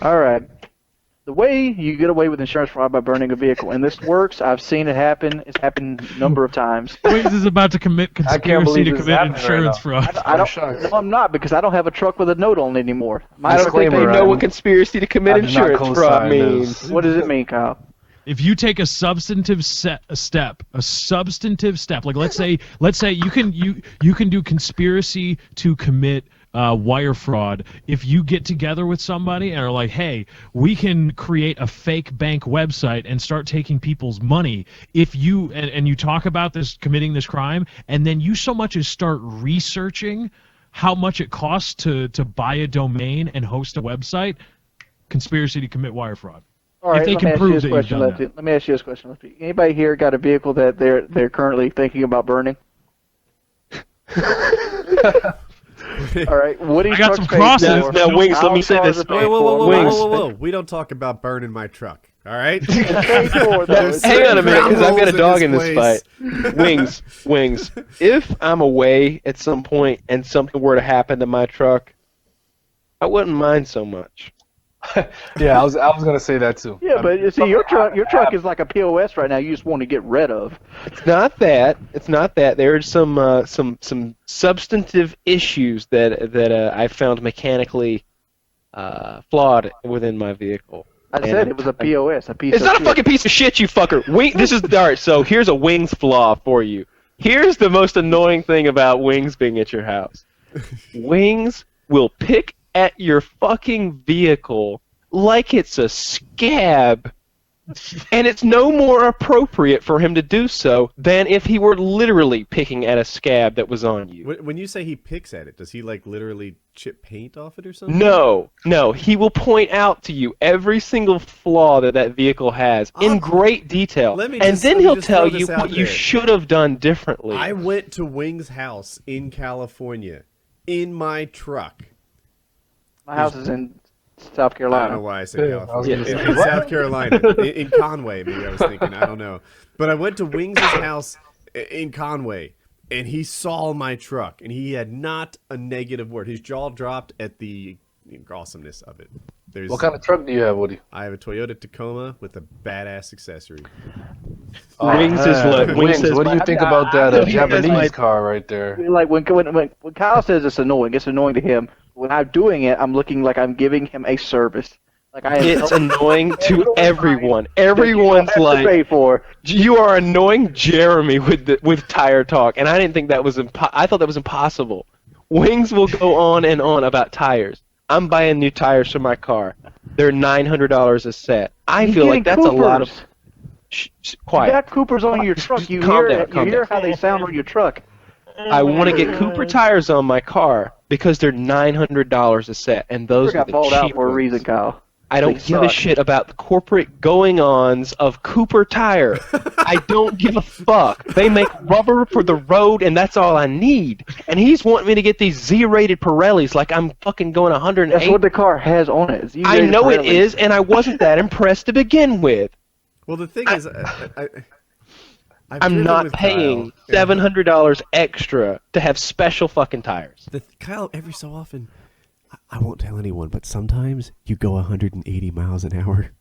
All right. The way you get away with insurance fraud by burning a vehicle, and this works. I've seen it happen. It's happened a number of times. Wings is about to commit I can't conspiracy believe to this is commit happening right insurance now. fraud. I don't. shocked. No, I'm not because I don't have a truck with a note on it anymore. I don't think Disclaimer, you know I'm- what conspiracy to commit I do not insurance fraud co-sign means. this. What does it mean, Kyle? If you take a substantive step, like let's say you can do conspiracy to commit wire fraud if you get together with somebody and are like, hey, we can create a fake bank website and start taking people's money. If you and you talk about this committing this crime, and then you so much as start researching how much it costs to buy a domain and host a website, conspiracy to commit wire fraud. All right, If they let can me ask prove you this that you've question, done Lefty. Let me ask you this question, Lefty. Anybody here got a vehicle that they're currently thinking about burning? All right, Woody I got Trucks some paid crosses. for. Now, Wings, let me Kyle's say cars this. are paid Wait, whoa, whoa, for. whoa, Wings. whoa, whoa, whoa. We don't talk about burning my truck, all right? Paid for, though. There's Hang on a minute, because I've got a ground dog rules in this place. fight. Wings. If I'm away at some point and something were to happen to my truck, I wouldn't mind so much. Yeah, I was gonna say that too. Yeah, but you see, your truck is like a POS right now. You just want to get rid of. It's not that. It's not that. There's some substantive issues that I found mechanically flawed within my vehicle. I said it was a POS, a piece It's of not a shit. fucking piece of shit, you fucker. This is all right. So here's a Wings flaw for you. Here's the most annoying thing about Wings being at your house. Wings will pick at your fucking vehicle like it's a scab, and it's no more appropriate for him to do so than if he were literally picking at a scab that was on you. When you say he picks at it, does he like literally chip paint off it or something? No, he will point out to you every single flaw that vehicle has in great detail, Let me and just- then let me he'll just tell throw you this out what you there. should have done differently. I went to Wing's house in California in my truck. My house is in South I don't know Carolina. why I said Yeah, I was California. gonna In say, South Carolina. In Conway, maybe I was thinking. I don't know. But I went to Wings' house in Conway, and he saw my truck, and he had not a negative word. His jaw dropped at the awesomeness of it. What kind of truck do you have, Woody? I have a Toyota Tacoma with a badass accessory. Wings is look. Wings Wings, says, what do you think I- about that I know he has Japanese my- car right there? Like when Kyle says it's annoying to him. When I'm doing it, I'm looking like I'm giving him a service. Like I am. It's annoying to everyone. that you Everyone's have to like, pay for. you are annoying Jeremy with tire talk, and I didn't think that was I thought that was impossible. Wings will go on and on about tires. I'm buying new tires for my car. They're $900 a set. I You're feel like getting that's a lot of. Coopers. You You got Coopers on your truck. You Calm hear down, calm you hear down. how they sound on your truck. I want to get Cooper tires on my car because they're $900 a set, and Cooper those are got the balled cheap out for a ones. reason, Kyle. I don't They give a suck. shit about the corporate going-ons of Cooper Tire. I don't give a fuck. They make rubber for the road, and that's all I need. And he's wanting me to get these Z-rated Pirellis like I'm fucking going 108. That's what the car has on it. I know it is, and I wasn't that impressed to begin with. Well, the thing is, I've I'm driven not with paying Kyle, and $700 extra to have special fucking tires. Kyle, every so often, I won't tell anyone, but sometimes you go 180 miles an hour.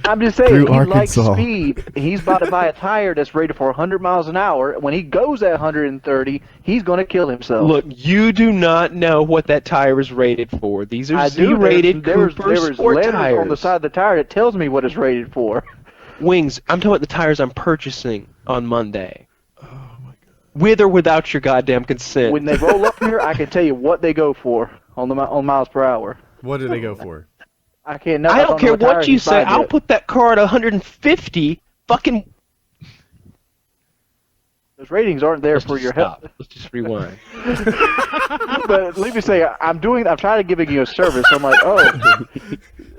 I'm just saying, Through he likes Arkansas. speed. He's about to buy a tire that's rated for 100 miles an hour. When he goes at 130, he's going to kill himself. Look, you do not know what that tire is rated for. These are I do. Z-rated There's Cooper letters sport tires. on the side of the tire that tells me what it's rated for. Wings, I'm talking about the tires I'm purchasing on Monday. Oh my god. With or without your goddamn consent. When they roll up here, I can tell you what they go for on miles per hour. What do they go for? I can't. I don't care know what tires you he's say. buying I'll yet. put that car at 150. Fucking. Those ratings aren't there for your health. Stop. Let's just rewind. But let me say, I'm trying to giving you a service. I'm like, oh,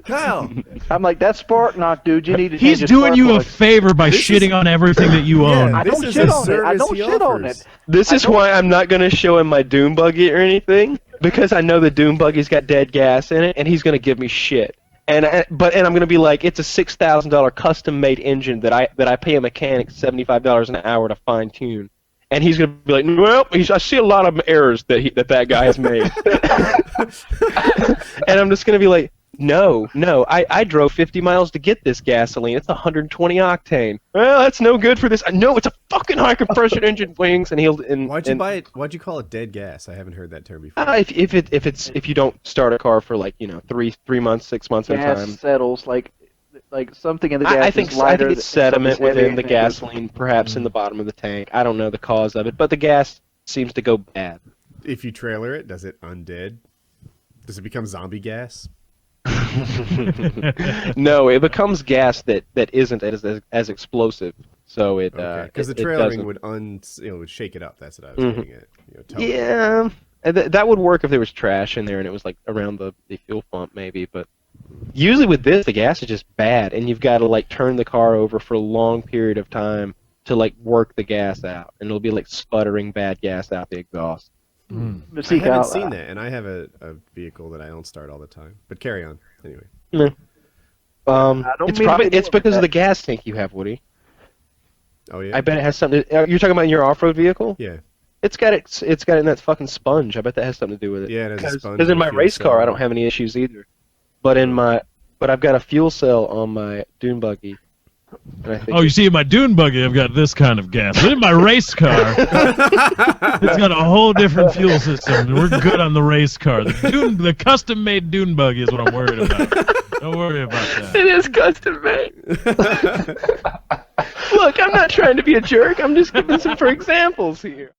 Kyle, I'm like, that spark knock, dude. You need to. He's change your doing spark you a plug. favor by This shitting is- on everything that you own. Yeah, I this don't is shit a on it. I service don't he shit on offers. it. This is why I'm not going to show him my Doom buggy or anything. because I know the dune buggy's got dead gas in it, and he's gonna give me shit. And I'm gonna be like, it's a $6,000 custom-made engine that I pay a mechanic $75 an hour to fine tune, and he's gonna be like, well, I see a lot of errors that guy has made, and I'm just gonna be like, no, I drove 50 miles to get this gasoline. It's 120 octane. Well, that's no good for this. No, it's a fucking high compression engine, Wings, and Why'd you buy it? Why'd you call it dead gas? I haven't heard that term before. If you don't start a car for like 3 months, 6 months at a Gas time. settles like something in the gas I think is lighter. it's sediment something's within the heavier. gasoline, perhaps in the bottom of the tank. I don't know the cause of it, but the gas seems to go bad. If you trailer it, does it undead? Does it become zombie gas? No, it becomes gas that isn't as explosive. So it because the it trailering doesn't- would shake it up. That's what I was getting at. Tell me. Yeah, and that would work if there was trash in there and it was like around the fuel pump maybe, but usually with this the gas is just bad and you've got to like turn the car over for a long period of time to like work the gas out, and it'll be like sputtering bad gas out the exhaust. To I seek haven't out, seen that, and I have a vehicle that I don't start all the time. But carry on anyway. Yeah. don't It's mean to probably be it's doing because of that. the gas tank you have, Woody. Oh yeah. I bet it has something. You're talking about your off-road vehicle? Yeah. It's got it in that fucking sponge. I bet that has something to do with it. Yeah, it has a sponge Because in and a my fuel race car, cell. I don't have any issues either. But I've got a fuel cell on my dune buggy. And I think Oh, you see, in my dune buggy, I've got this kind of gas. But in my race car, it's got a whole different fuel system. We're good on the race car. The custom-made dune buggy is what I'm worried about. Don't worry about that. it is custom made. Look, I'm not trying to be a jerk. I'm just giving some for examples here.